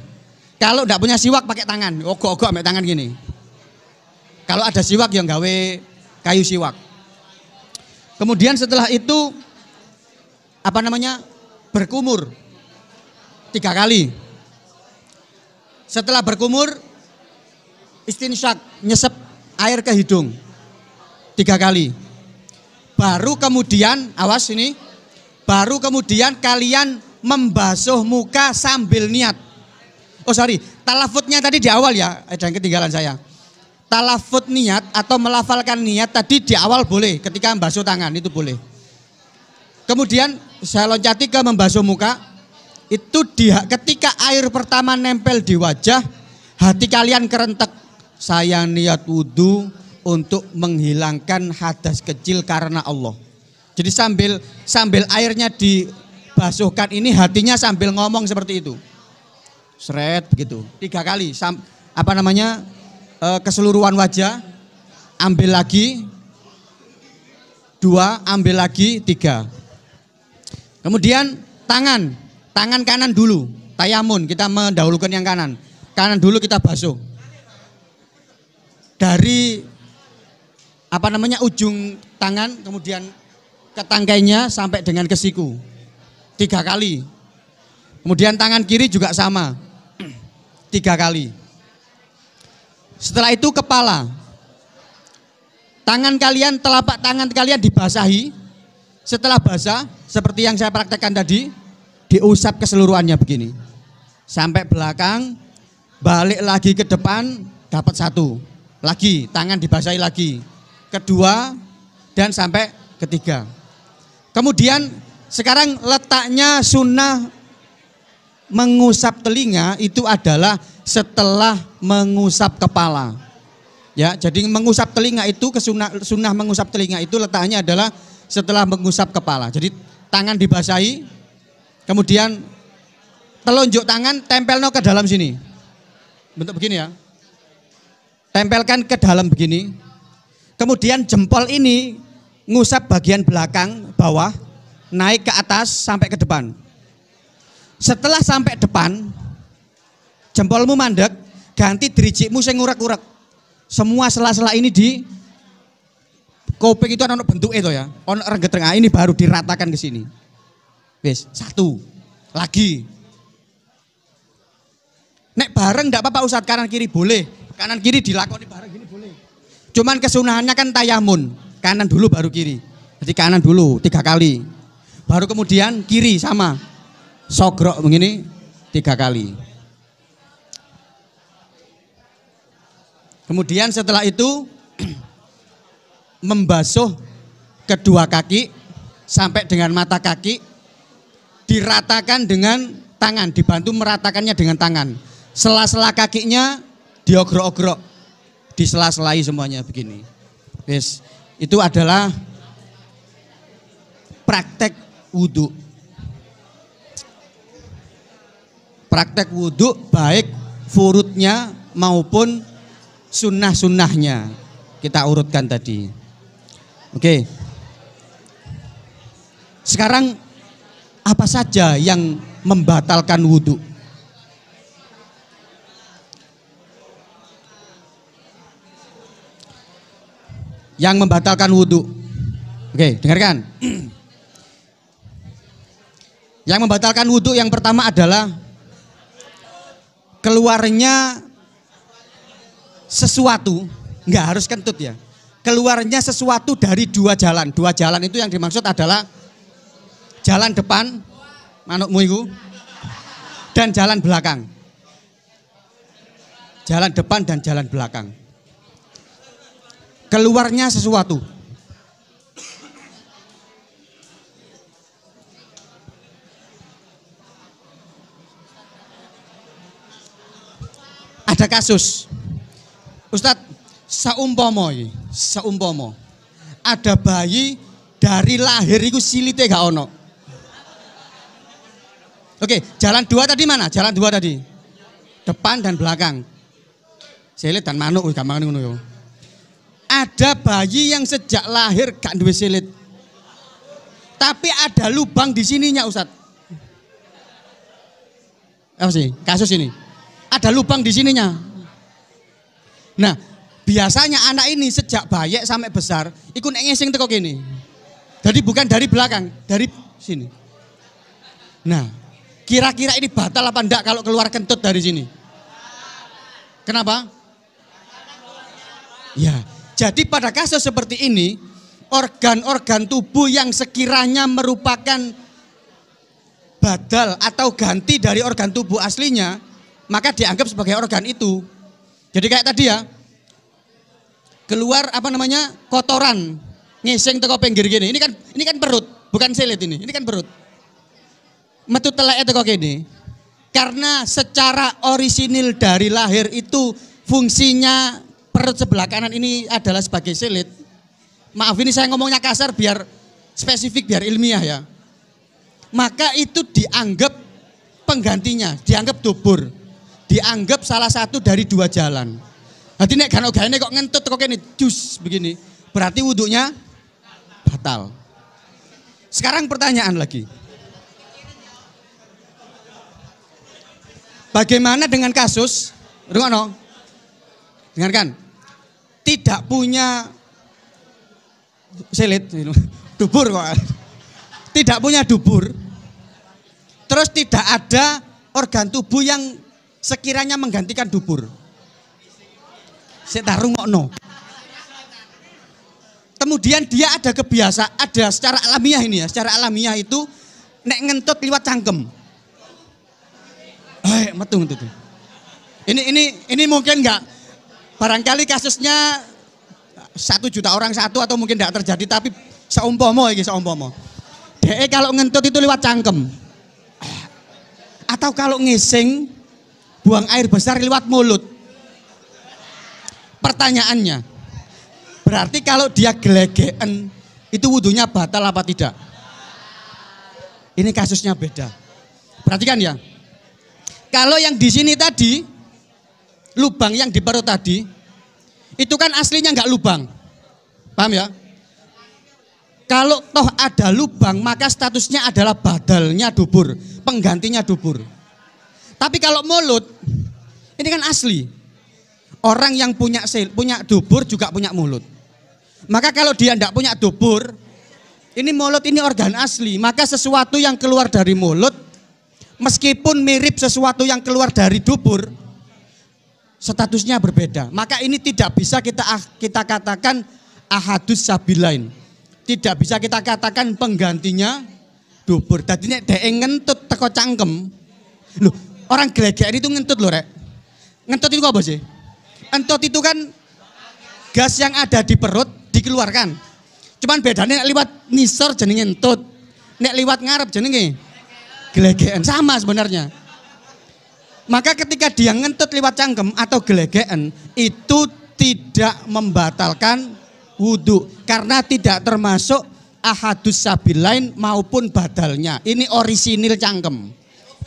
Kalau enggak punya siwak pakai tangan, ogok-ogok pakai tangan gini. Kalau ada siwak yang gawe kayu siwak. Kemudian setelah itu berkumur 3 kali. Setelah berkumur istinsyak, nyesep air ke hidung 3 kali. Baru kemudian, awas ini, baru kemudian kalian membasuh muka sambil niat. Oh sorry, talafutnya tadi di awal ya, ada yang ketinggalan saya. Talafut niat atau melafalkan niat tadi di awal boleh, ketika membasuh tangan itu boleh. Kemudian saya loncati ke membasuh muka, itu ketika air pertama nempel di wajah, hati kalian kerentek. Saya niat wudhu untuk menghilangkan hadas kecil karena Allah. Jadi sambil airnya dibasuhkan ini hatinya sambil ngomong seperti itu. Seret begitu. 3 kali. Keseluruhan wajah. Ambil lagi. 2, ambil lagi 3. Kemudian tangan kanan dulu. Tayamun, kita mendahulukan yang kanan. Kanan dulu kita basuh. Dari ujung tangan kemudian ke tangkainya sampai dengan ke siku 3 kali. Kemudian tangan kiri juga sama 3 kali. Setelah itu kepala. Telapak tangan kalian dibasahi. Setelah basah seperti yang saya praktekkan tadi, diusap keseluruhannya begini. Sampai belakang, balik lagi ke depan, dapat 1. Lagi, tangan dibasahi lagi. Kedua, dan sampai ketiga. Kemudian sekarang letaknya sunnah mengusap telinga itu adalah setelah mengusap kepala. Ya, jadi mengusap telinga itu sunnah mengusap telinga itu letaknya adalah setelah mengusap kepala. Jadi tangan dibasahi, kemudian telunjuk tangan tempelno ke dalam sini. Bentuk begini ya. Tempelkan ke dalam begini. Kemudian jempol ini ngusap bagian belakang bawah naik ke atas sampai ke depan. Setelah sampai depan, jempolmu mandek, ganti driji-mu sing ngurek-ngurek. Semua sela-sela ini di kuping itu ada bentuk itu ya, ono rengget-rengget. Ini baru diratakan ke sini. Wis, satu. Lagi. Nek bareng enggak apa-apa Ustaz, kanan kiri boleh. Kanan kiri dilakoni bareng gini boleh. Cuman kesunahannya kan tayamun. Kanan dulu baru kiri. Jadi kanan dulu 3 kali. Baru kemudian kiri sama. Sogrok begini 3 kali. Kemudian setelah itu membasuh kedua kaki sampai dengan mata kaki, diratakan dengan tangan, dibantu meratakannya dengan tangan. Sela-sela kakinya diogrok-ogrok, disela-selai semuanya begini. Yes, itu adalah praktek wudhu. Praktek wudhu baik furudnya maupun sunnah-sunnahnya kita urutkan tadi. Oke. Sekarang apa saja yang membatalkan wudhu? Yang membatalkan wudhu. Oke, dengarkan. Yang membatalkan wudhu yang pertama adalah keluarnya sesuatu, nggak harus kentut ya. Keluarnya sesuatu dari 2 jalan. 2 jalan itu yang dimaksud adalah jalan depan, manukmu itu, dan jalan belakang. Jalan depan dan jalan belakang. Keluarnya sesuatu. Ada kasus, Ustadz, saumpama ada bayi dari lahir itu silite gak ono. Oke, jalan 2 tadi mana? Jalan 2 tadi. Depan dan belakang. Silit dan manuk gampang ngono yo. Ada bayi yang sejak lahir gak duwe silit. Tapi ada lubang di sininya, Ustadz. Apa sih? Kasus ini. Ada lubang di sininya. Nah, biasanya anak ini sejak bayi sampai besar ikut ngesing teko kene. Jadi bukan dari belakang, dari sini. Nah, kira-kira ini batal apa enggak kalau keluar kentut dari sini? Kenapa? Ya, jadi pada kasus seperti ini, organ-organ tubuh yang sekiranya merupakan badal atau ganti dari organ tubuh aslinya, maka dianggap sebagai organ itu. Jadi kayak tadi ya, keluar kotoran, ngising teko pinggir gini. Ini kan perut, bukan silit ini kan perut. Metu teleke teko kene. Karena secara orisinil dari lahir itu fungsinya perut sebelah kanan ini adalah sebagai silit. Maaf ini saya ngomongnya kasar biar spesifik, biar ilmiah ya. Maka itu dianggap penggantinya, dianggap dubur. Dianggap salah satu dari 2 jalan. Nanti nek gane kok ngentut kok kene jus begini, berarti wudhunya batal. Sekarang pertanyaan lagi. Bagaimana dengan kasus, rungokno, dengarkan, tidak punya silit, dubur kok, tidak punya dubur, terus tidak ada organ tubuh yang sekiranya menggantikan dubur. Saya taruh ngokno. Kemudian dia ada kebiasaan, ada secara alamiah ini ya, secara alamiah itu nek ngentut liwat cangkem. Metu ngentut. Ini mungkin enggak, barangkali kasusnya 1 juta orang satu atau mungkin enggak terjadi, tapi seumpama. Dia kalau ngentut itu lewat cangkem. Atau kalau ngising buang air besar lewat mulut. Pertanyaannya, berarti kalau dia gelegean itu wudhunya batal apa tidak? Ini kasusnya beda. Perhatikan ya. Kalau yang di sini tadi, lubang yang di perut tadi, itu kan aslinya enggak lubang. Paham ya? Kalau toh ada lubang maka statusnya adalah badalnya dubur, penggantinya dubur. Tapi kalau mulut ini kan asli. Orang yang punya dubur juga punya mulut. Maka kalau dia tidak punya dubur, ini mulut ini organ asli, maka sesuatu yang keluar dari mulut meskipun mirip sesuatu yang keluar dari dubur, statusnya berbeda. Maka ini tidak bisa kita katakan ahadus sabilain. Tidak bisa kita katakan penggantinya dubur. Tadi nek dhek ngentut teko cangkem. Loh, orang gelegekan itu ngentut loh, Rek. Ngentut itu apa sih? Entut itu kan gas yang ada di perut dikeluarkan. Cuman bedanya nek liwat ngisor jenenge ngentut. Nek liwat ngarep jenenge gelegekan. Sama sebenarnya. Maka ketika dia ngentut liwat cangkem atau gelegekan itu tidak membatalkan wudhu karena tidak termasuk ahadus sabilain maupun badalnya. Ini orisinil cangkem.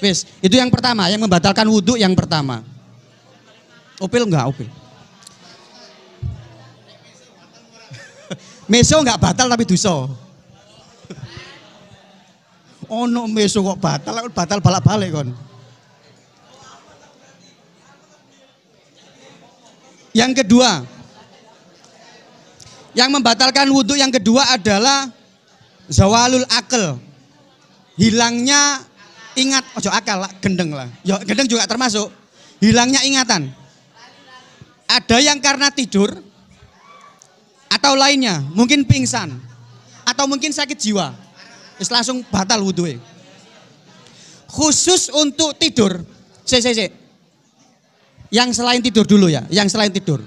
Wis, itu yang pertama yang membatalkan wudhu yang pertama. Upil enggak upil. Meso enggak batal tapi dosa. Ono meso kok batal balak-balik kon. Yang kedua, yang membatalkan wudhu yang kedua adalah zawalul akal, hilangnya ingat, ojo akal lah, gendeng lah, ya gendeng juga termasuk, hilangnya ingatan. Ada yang karena tidur atau lainnya, mungkin pingsan atau mungkin sakit jiwa, langsung batal wudhu. Khusus untuk tidur, yang selain tidur dulu ya, yang selain tidur,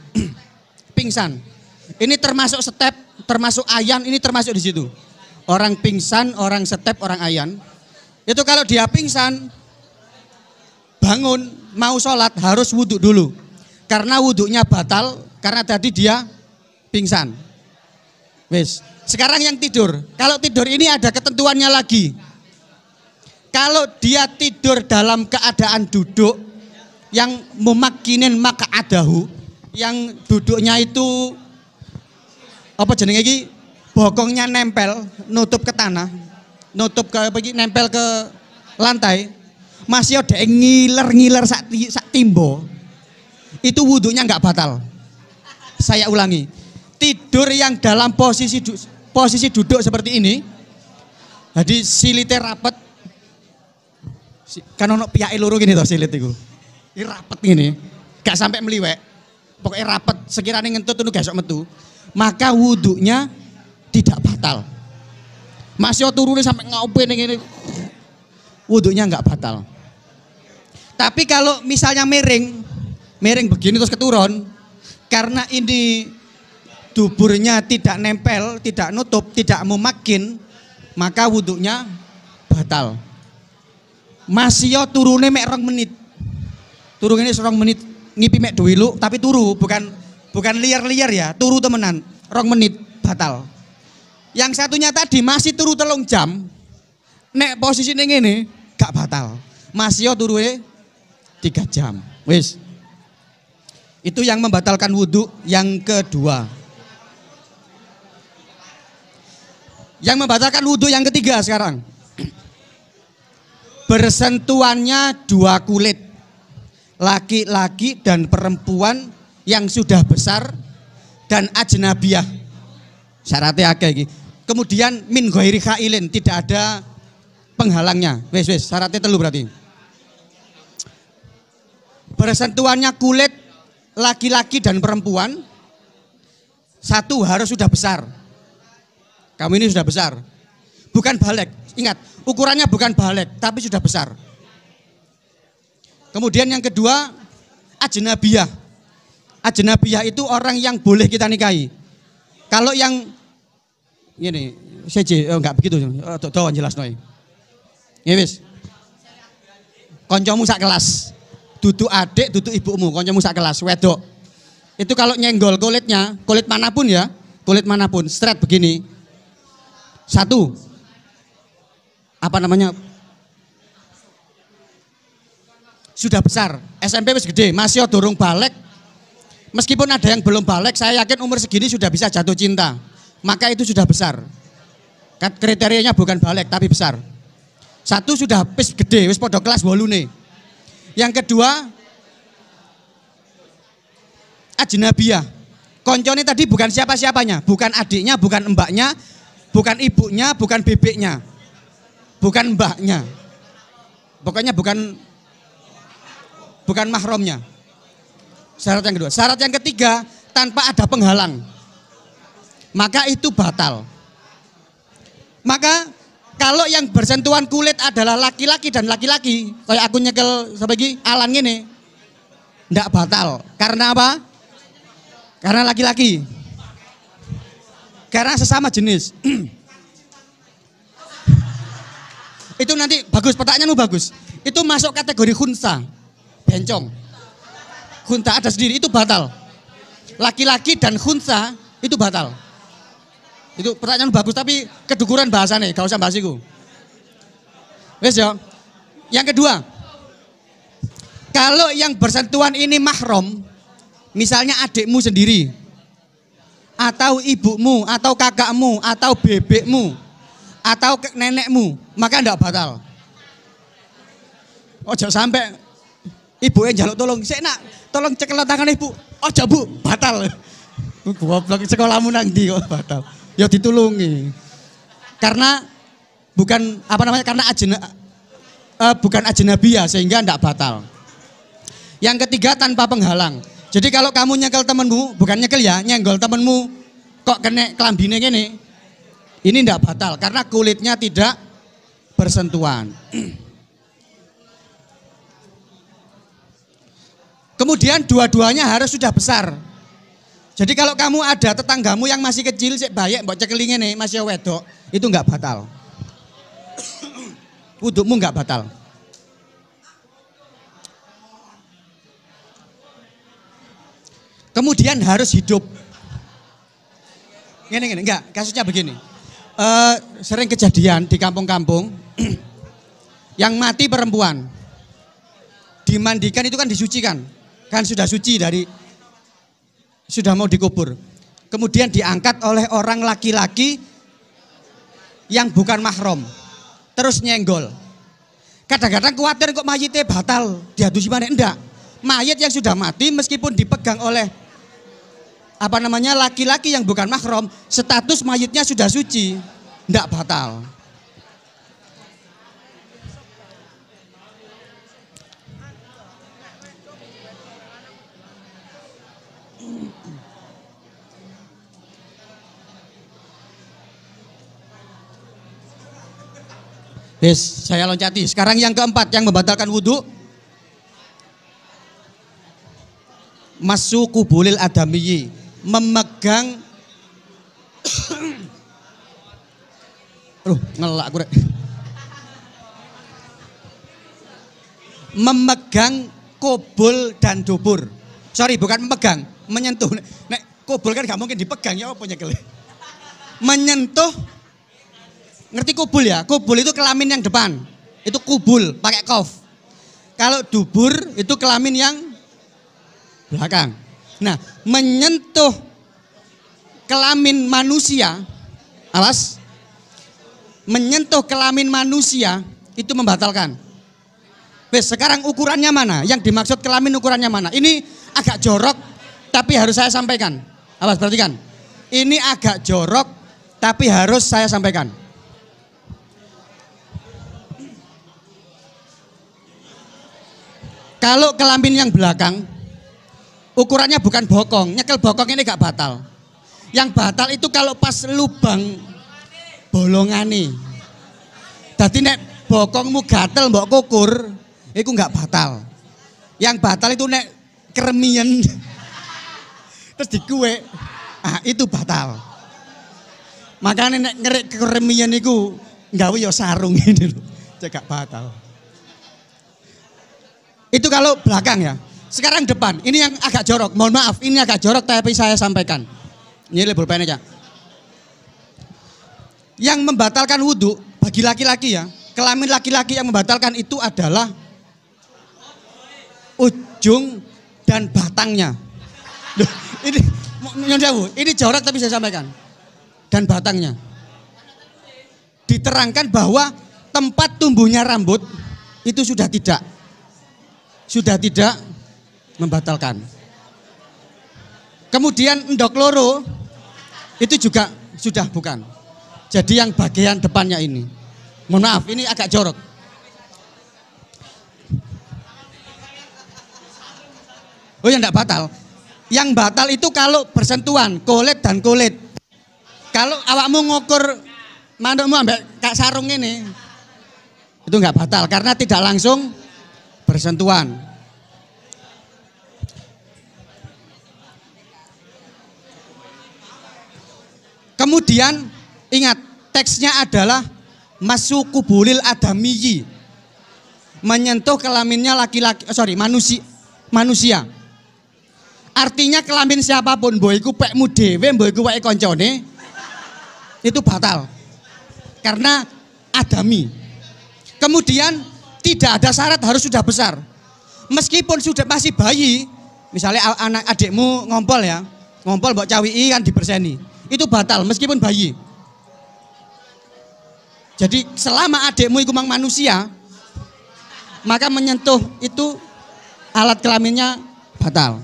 pingsan. Ini termasuk step, termasuk ayan, ini termasuk di situ. Orang pingsan, orang step, orang ayan. Itu kalau dia pingsan, bangun, mau sholat harus wudhu dulu. Karena wudhunya batal, karena tadi dia pingsan. Wes. Sekarang yang tidur. Kalau tidur ini ada ketentuannya lagi. Kalau dia tidur dalam keadaan duduk, yang memakinin maka adahu, yang duduknya itu apa jenenge iki bokongnya nempel nutup ke tanah, nutup ke apa iki nempel ke lantai, masih ada ngiler-ngiler sak timbo, itu wudhunya nggak batal. Saya ulangi, tidur yang dalam posisi duduk seperti ini, jadi silite rapet, kan ono piyake loro gini toh silit iku, ini rapet gini, gak sampai meliwek, pokoknya rapet sekiranya ngentut itu gak sok metu. Maka wudhunya tidak batal. Masih turunnya sampai ngapain ini, wudhunya nggak batal. Tapi kalau misalnya miring begini terus keturun, karena ini duburnya tidak nempel, tidak nutup, tidak memakin, maka wudhunya batal. Masih turunnya mek 2 menit, turun ini 2 menit, ngipi mek duwilu, tapi turu bukan liar-liar ya, turu temenan, 2 menit batal. Yang satunya tadi masih turu 3 jam, nek posisi ini gak batal, masih turu 3 jam. Wis, itu yang membatalkan wudhu yang kedua. Yang membatalkan wudhu yang ketiga sekarang, bersentuhannya 2 kulit, laki-laki dan perempuan yang sudah besar dan ajnabiyah, syaratnya akeh iki. Kemudian min ghairi khailin, tidak ada penghalangnya. Wes syaratnya 3 berarti. Bersentuhannya kulit laki-laki dan perempuan, 1 harus sudah besar. Kamu ini sudah besar. Bukan balik. Ingat, ukurannya bukan balik tapi sudah besar. Kemudian yang kedua, ajnabiyah. Ajnabiyah itu orang yang boleh kita nikahi. Kalau yang ini, enggak begitu. Tuh jelas noy. Ya wis. Koncomu sak kelas. Duduk adik, duduk ibumu, koncomu sak kelas, wedok. Itu kalau nyenggol kulitnya, kulit manapun ya, kulit manapun, straight begini. 1. Apa namanya? Sudah besar, SMP wis gede, masih durung balik. Meskipun ada yang belum balik, saya yakin umur segini sudah bisa jatuh cinta. Maka itu sudah besar. Kriterianya bukan balik tapi besar. Satu sudah wis gede, wis podo kelas wolune. Yang kedua ajnabiyah. Koncone tadi bukan siapa-siapanya, bukan adiknya, bukan mbaknya, bukan ibunya, bukan bebeknya. Bukan mbaknya. Pokoknya bukan mahramnya. Syarat yang kedua. Syarat yang ketiga, tanpa ada penghalang. Maka itu batal. Maka kalau yang bersentuhan kulit adalah laki-laki dan laki-laki, kayak aku nyekel sebagai Alan gini, ndak batal. Karena apa? Karena laki-laki. Karena sesama jenis. Itu nanti bagus, pertanyaanmu bagus. Itu masuk kategori khunsa, bencong. Khunsa ada sendiri, itu batal. Laki-laki dan khunsa itu batal. Itu pertanyaan bagus tapi kedukuran bahasanya, gak usah bahas itu. Wes ya. Yang kedua, kalau yang bersentuhan ini mahram, misalnya adikmu sendiri, atau ibumu, atau kakakmu, atau bebekmu, atau nenekmu, maka enggak batal. Ojo sampai ibu yang jaluk tolong, saya nak tolong cekel tangan ibu, ojo bu, batal. Goblok sekolahmu nang ndi kok batal. Ya ditulungi. Karena bukan apa namanya? Karena bukan ajnabiyah sehingga enggak batal. Yang ketiga tanpa penghalang. Jadi kalau kamu nyekel temenmu, bukan nyekel ya, nyenggol temenmu kok kena kelambine gini, ini enggak batal karena kulitnya tidak bersentuhan. Kemudian dua-duanya harus sudah besar. Jadi kalau kamu ada tetanggamu yang masih kecil, sik bayek mbok cekelinge nih, masih wedok, itu enggak batal. Wudukmu enggak batal. Kemudian harus hidup. Gini, enggak, kasusnya begini. Sering kejadian di kampung-kampung, yang mati perempuan, dimandikan itu kan disucikan, kan sudah suci dari, sudah mau dikubur. Kemudian diangkat oleh orang laki-laki yang bukan mahram, terus nyenggol. Kadang-kadang khawatir kok mayitnya batal, diadusi mana? Enggak. Mayit yang sudah mati meskipun dipegang oleh apa namanya laki-laki yang bukan mahram, status mayitnya sudah suci, enggak batal. Yes, saya loncati. Sekarang yang keempat yang membatalkan wudhu, masukubulil adamiyyi, memegang ngelak aku rek. Memegang kubul dan dubur. Sorry, bukan memegang, menyentuh. Nek kubul kan gak mungkin dipegang, ya apa nyekel. Menyentuh. Ngerti kubul ya? Kubul itu kelamin yang depan. Itu kubul pakai kof. Kalau dubur itu kelamin yang belakang. Nah, menyentuh kelamin manusia, awas, menyentuh kelamin manusia itu membatalkan. Wes, sekarang ukurannya mana? Yang dimaksud kelamin ukurannya mana? Ini agak jorok, tapi harus saya sampaikan. Awas, perhatikan. Ini agak jorok, tapi harus saya sampaikan. Kalau kelamin yang belakang, ukurannya bukan bokong, nyekel bokong ini gak batal. Yang batal itu kalau pas lubang bolongane. Dadi nek bokongmu gatel mbok kukur, itu gak batal. Yang batal itu nek kremian terus dikuek, itu batal. Makanya nek ngerik kremian itu gawe ya sarung ini lho, cek gak batal. Itu kalau belakang ya. Sekarang depan, ini yang agak jorok. Mohon maaf, ini agak jorok tapi saya sampaikan. Ini label pen aja. Yang membatalkan wudhu bagi laki-laki ya, kelamin laki-laki yang membatalkan itu adalah ujung dan batangnya. Duh, ini jorok tapi saya sampaikan. Dan batangnya. diterangkan bahwa tempat tumbuhnya rambut itu sudah tidak membatalkan. Kemudian endok loro itu juga sudah bukan. Jadi yang bagian depannya ini. Mohon maaf, ini agak jorok. Oh ya enggak batal. Yang batal itu kalau bersentuhan kulit dan kulit. Kalau awakmu ngukur manukmu ambek kak sarung ini, itu enggak batal karena tidak langsung bersentuhan. Kemudian ingat, teksnya adalah masukubulil adamiyyi, menyentuh kelaminnya manusia. Artinya kelamin siapapun, mbok iku pekmu dhewe, mbok iku weke koncone, itu batal. Karena adami. Kemudian tidak ada syarat harus sudah besar. Meskipun sudah masih bayi, misalnya anak adikmu ngompol mbok cawiki kan diberseni. Itu batal meskipun bayi. Jadi selama adikmu itu memang manusia, maka menyentuh itu alat kelaminnya batal.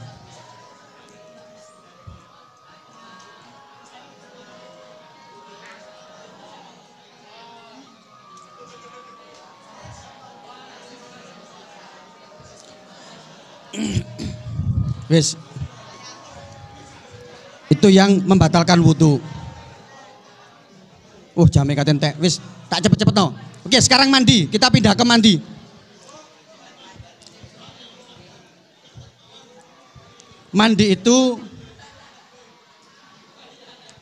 Wes. Itu yang membatalkan wudhu. Jame katen teh. Wis, tak cepet-cepet no. Oke, sekarang mandi. Kita pindah ke mandi. Mandi itu,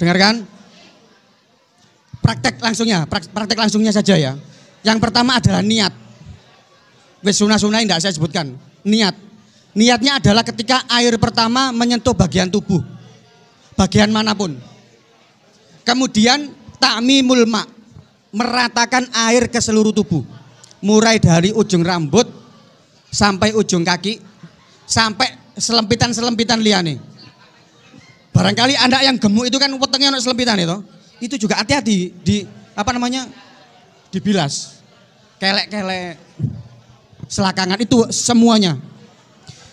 dengarkan, praktek langsungnya saja ya. Yang pertama adalah niat. Wis sunah-sunah tidak saya sebutkan. Niatnya adalah ketika air pertama menyentuh bagian tubuh, bagian manapun. Kemudian ta'mimul ma', meratakan air ke seluruh tubuh, mulai dari ujung rambut sampai ujung kaki, sampai selempitan liane. Barangkali Anda yang gemuk itu kan wetengnya ono selempitan itu juga hati-hati dibilas. Kelek-kelek selakangan itu semuanya.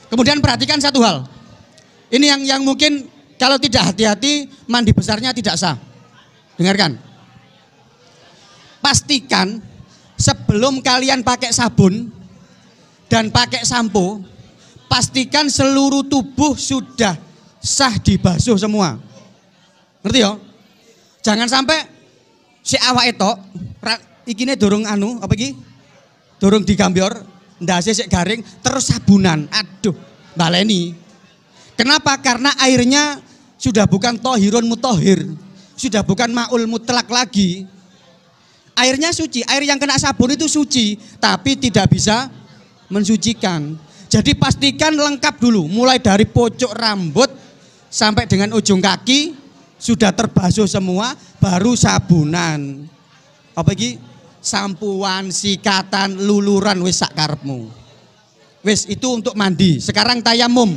Kemudian perhatikan satu hal. Ini yang mungkin kalau tidak hati-hati mandi besarnya tidak sah. Dengarkan. Pastikan sebelum kalian pakai sabun dan pakai sampo, pastikan seluruh tubuh sudah sah dibasuh semua. Ngerti ya? Jangan sampai si awake tok ikine durung durung digambior, ndase sik garing terus sabunan. Aduh, baleni. Kenapa? Karena airnya sudah bukan tohirun mutohir, sudah bukan ma'ul mutlak lagi. Airnya suci, air yang kena sabun itu suci, tapi tidak bisa mensucikan. Jadi pastikan lengkap dulu, mulai dari pojok rambut sampai dengan ujung kaki sudah terbasuh semua, baru sabunan. Apa iki? Sampuan, sikatan, luluran wis sak karepmu. Wis itu untuk mandi. Sekarang tayamum.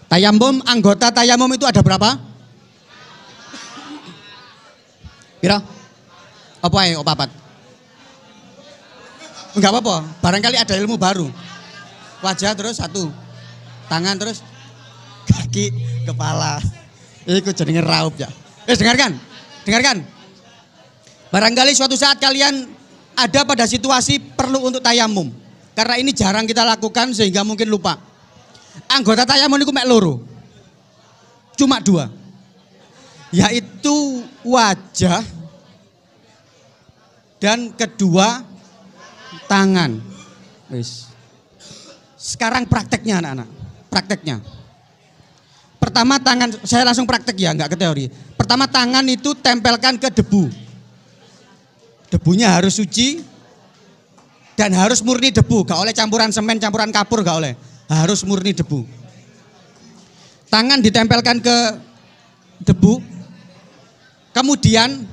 Tayamum, anggota tayamum itu ada berapa? Pira? Apa ya? Papat? Enggak apa-apa, barangkali ada ilmu baru. Wajah terus satu, tangan terus kaki, kepala. Itu jenenge raup ya. Dengarkan. Barangkali suatu saat kalian ada pada situasi perlu untuk tayamum. Karena ini jarang kita lakukan sehingga mungkin lupa. Anggota tayamum itu mek loro. Cuma 2. Yaitu wajah dan kedua tangan. Wis. Sekarang prakteknya anak-anak. Prakteknya. Pertama tangan, saya langsung praktek ya, enggak ke teori. Pertama tangan itu tempelkan ke debu. Debunya harus suci dan harus murni debu, gak oleh campuran semen, campuran kapur gak oleh. Harus murni debu. Tangan ditempelkan ke debu. Kemudian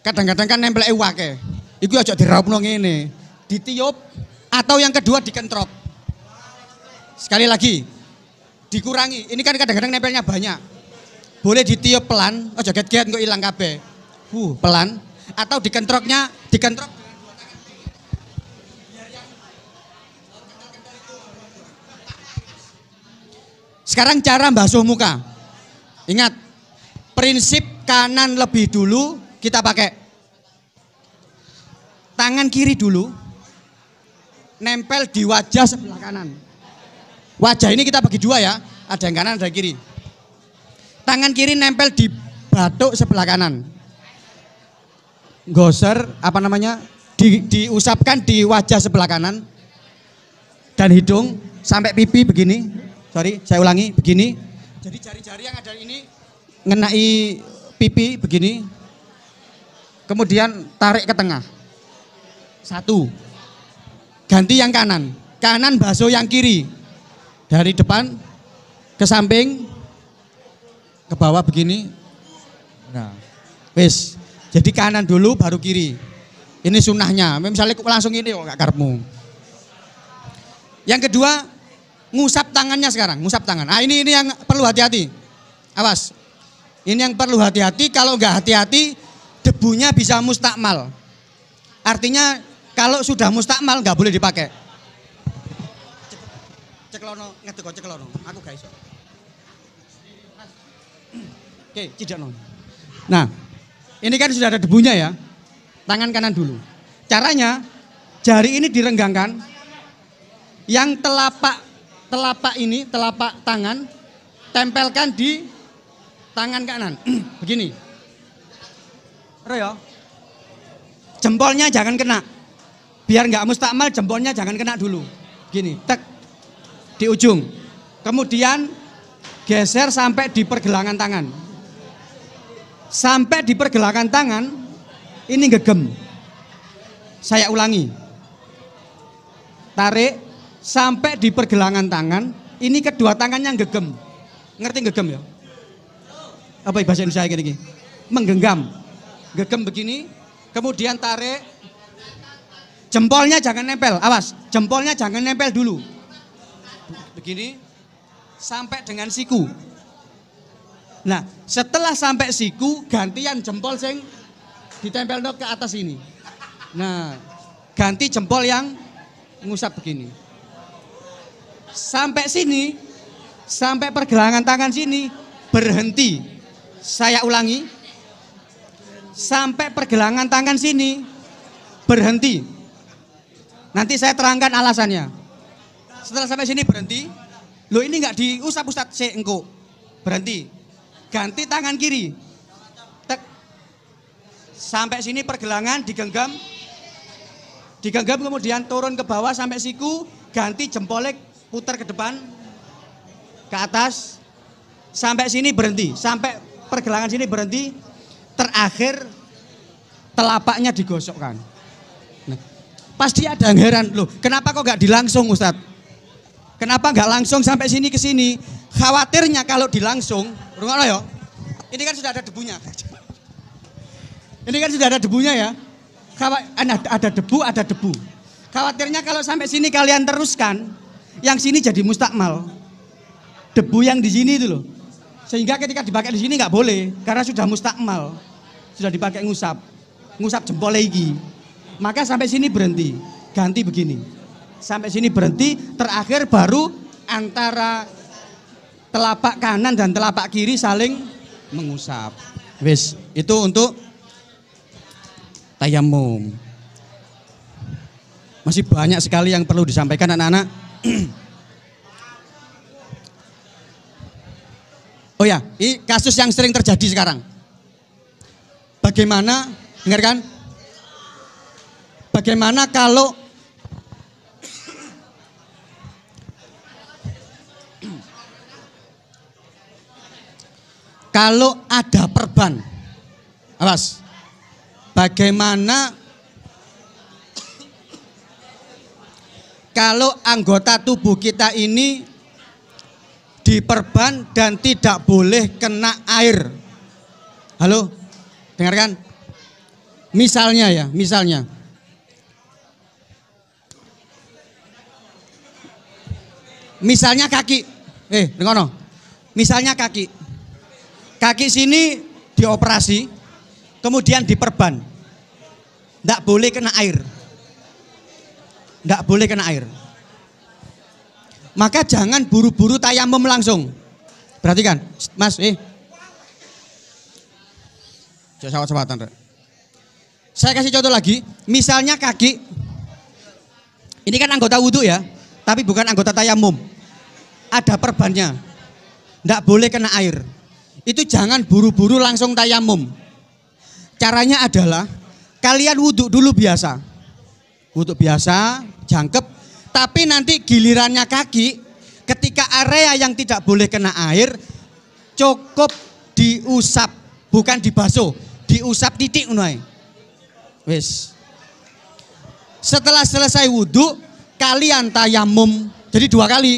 kadang-kadang kan nempel wake. Iku aja diraupno ngene. Ditiup atau yang kedua dikentrok. Sekali lagi, dikurangi. Ini kan kadang-kadang nempelnya banyak. Boleh ditiup pelan, aja get-get kok ilang kabeh. Pelan atau dikentrok. Sekarang cara basuh muka. Ingat, prinsip kanan lebih dulu kita pakai. Tangan kiri dulu nempel di wajah sebelah kanan. Wajah ini kita bagi dua ya, ada yang kanan ada yang kiri. Tangan kiri nempel di batuk sebelah kanan. Goser diusapkan di wajah sebelah kanan dan hidung sampai pipi begini. Sorry, saya ulangi begini. Jadi jari-jari yang ada ini ngenai pipi begini. Kemudian tarik ke tengah. 1. Ganti yang kanan. Kanan basuh yang kiri. Dari depan ke samping ke bawah begini. Nah, wis. Jadi kanan dulu baru kiri. Ini sunnahnya. Misalnya langsung ini kok gak karepmu. Yang kedua, ngusap tangannya sekarang, ngusap tangan. Nah ini yang perlu hati-hati. Awas. Ini yang perlu hati-hati, kalau nggak hati-hati debunya bisa mustakmal. Artinya kalau sudah mustakmal nggak boleh dipakai. Ceklono, ngedek ceklono. Aku guys. Oke, cidakno. Nah, ini kan sudah ada debunya ya. Tangan kanan dulu. Caranya jari ini direnggangkan. Yang telapak tangan tempelkan di tangan kanan. Begini. Jempolnya jangan kena. Biar nggak mustakmal, jempolnya jangan kena dulu. Gini, tek di ujung. Kemudian geser sampai di pergelangan tangan. Sampai di pergelangan tangan ini gegem. Saya ulangi. Tarik sampai di pergelangan tangan, ini kedua tangannya gegem. Ngerti gegem ya? Apa bahasa Indonesia gini? Menggenggam. Gegem begini, kemudian tarik. Jempolnya jangan nempel, awas. Jempolnya jangan nempel dulu. Begini, sampai dengan siku. Nah, setelah sampai siku, gantian jempol sing ditempel ke atas ini. Nah, ganti jempol yang ngusap begini. Sampai sini, sampai pergelangan tangan sini, berhenti. Saya ulangi, sampai pergelangan tangan sini, berhenti. Nanti saya terangkan alasannya. Setelah sampai sini berhenti, loh ini nggak diusap Ustadz, engko berhenti. Ganti tangan kiri, tek. Sampai sini pergelangan digenggam, kemudian turun ke bawah sampai siku, ganti jempolnya putar ke depan, ke atas, sampai sini berhenti, sampai pergelangan sini berhenti, terakhir telapaknya digosokkan. Nah, pasti ada yang heran, loh kenapa kok gak dilangsung Ustadz? Kenapa gak langsung sampai sini ke sini? Khawatirnya kalau dilangsung, rungokno ya, ini kan sudah ada debunya. Ini kan sudah ada debunya ya, ada debu. Khawatirnya kalau sampai sini kalian teruskan, yang sini jadi mustakmal. Debu yang di sini itu loh. Sehingga ketika dipakai di sini nggak boleh karena sudah mustakmal. Sudah dipakai ngusap jempol lagi. Maka sampai sini berhenti. Ganti begini. Sampai sini berhenti, terakhir baru antara telapak kanan dan telapak kiri saling mengusap. Wis, itu untuk tayamum. Masih banyak sekali yang perlu disampaikan anak-anak. Oh ya, ini kasus yang sering terjadi sekarang. Bagaimana, dengarkan? Bagaimana kalau ada perban? Awas. Bagaimana kalau anggota tubuh kita ini diperban dan tidak boleh kena air? Halo, dengarkan. Misalnya ya, misalnya. Misalnya kaki. Dengono. Misalnya kaki. Kaki sini dioperasi, kemudian diperban. Nggak boleh kena air. Nggak boleh kena air. Maka jangan buru-buru tayamum langsung. Perhatikan, Mas, sawat-sawatan. Saya kasih contoh lagi, misalnya kaki. Ini kan anggota wudhu ya, tapi bukan anggota tayamum. Ada perbannya. Nggak boleh kena air. Itu jangan buru-buru langsung tayamum. Caranya adalah kalian wudhu dulu biasa. Wudhu biasa, jangkep. Tapi nanti gilirannya kaki, ketika area yang tidak boleh kena air, cukup diusap, bukan dibasuh, diusap titik unai. Wes. Setelah selesai wudhu, kalian tayamum. Jadi 2 kali.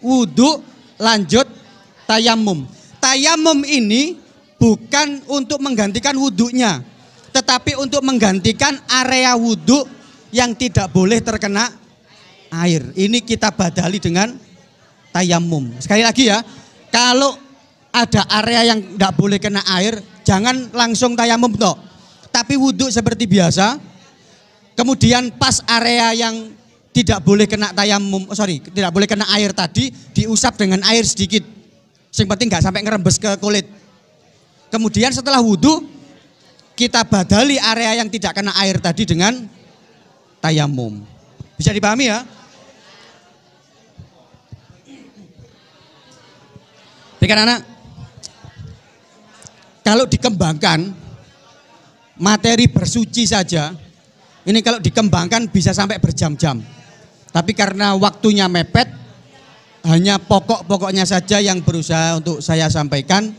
Wudhu, lanjut tayamum. Tayamum ini bukan untuk menggantikan wudhunya, tetapi untuk menggantikan area wudhu yang tidak boleh terkena air. Ini kita badali dengan tayamum. Sekali lagi ya, kalau ada area yang tidak boleh kena air, jangan langsung tayamum toh. Tapi wudhu seperti biasa. Kemudian pas area yang tidak boleh kena tidak boleh kena air tadi, diusap dengan air sedikit. Yang penting nggak sampai ngerembes ke kulit. Kemudian setelah wudhu, kita badali area yang tidak kena air tadi dengan tayamum. Bisa dipahami ya? Pikan anak, kalau dikembangkan materi bersuci saja, ini kalau dikembangkan bisa sampai berjam-jam. Tapi karena waktunya mepet, hanya pokok-pokoknya saja yang berusaha untuk saya sampaikan.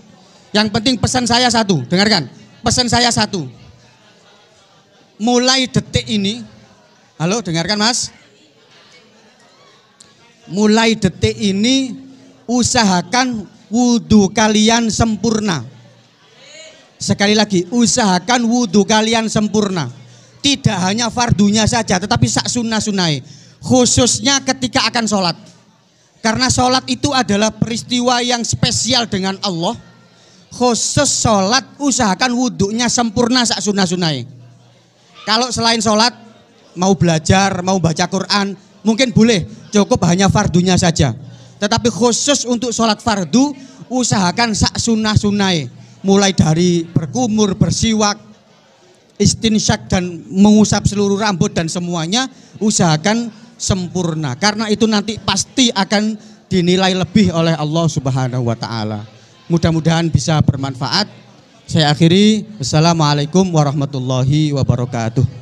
Yang penting pesan saya satu, dengarkan. Pesan saya satu. Mulai detik ini, halo dengarkan Mas. Mulai detik ini usahakan wudhu kalian sempurna. Sekali lagi, usahakan wudhu kalian sempurna. Tidak hanya fardunya saja, tetapi sak sunnah-sunnah. Khususnya ketika akan sholat. Karena sholat itu adalah peristiwa yang spesial dengan Allah. Khusus sholat, usahakan wudhunya sempurna sak sunnah-sunnah. Kalau selain sholat, mau belajar, mau baca Quran, mungkin boleh, cukup hanya fardunya saja. Tetapi khusus untuk sholat fardu, usahakan sak sunnah-sunnah. Mulai dari berkumur, bersiwak, istinsyak dan mengusap seluruh rambut dan semuanya, usahakan sempurna. Karena itu nanti pasti akan dinilai lebih oleh Allah Subhanahu wa taala. Mudah-mudahan bisa bermanfaat. Saya akhiri. Wassalamualaikum warahmatullahi wabarakatuh.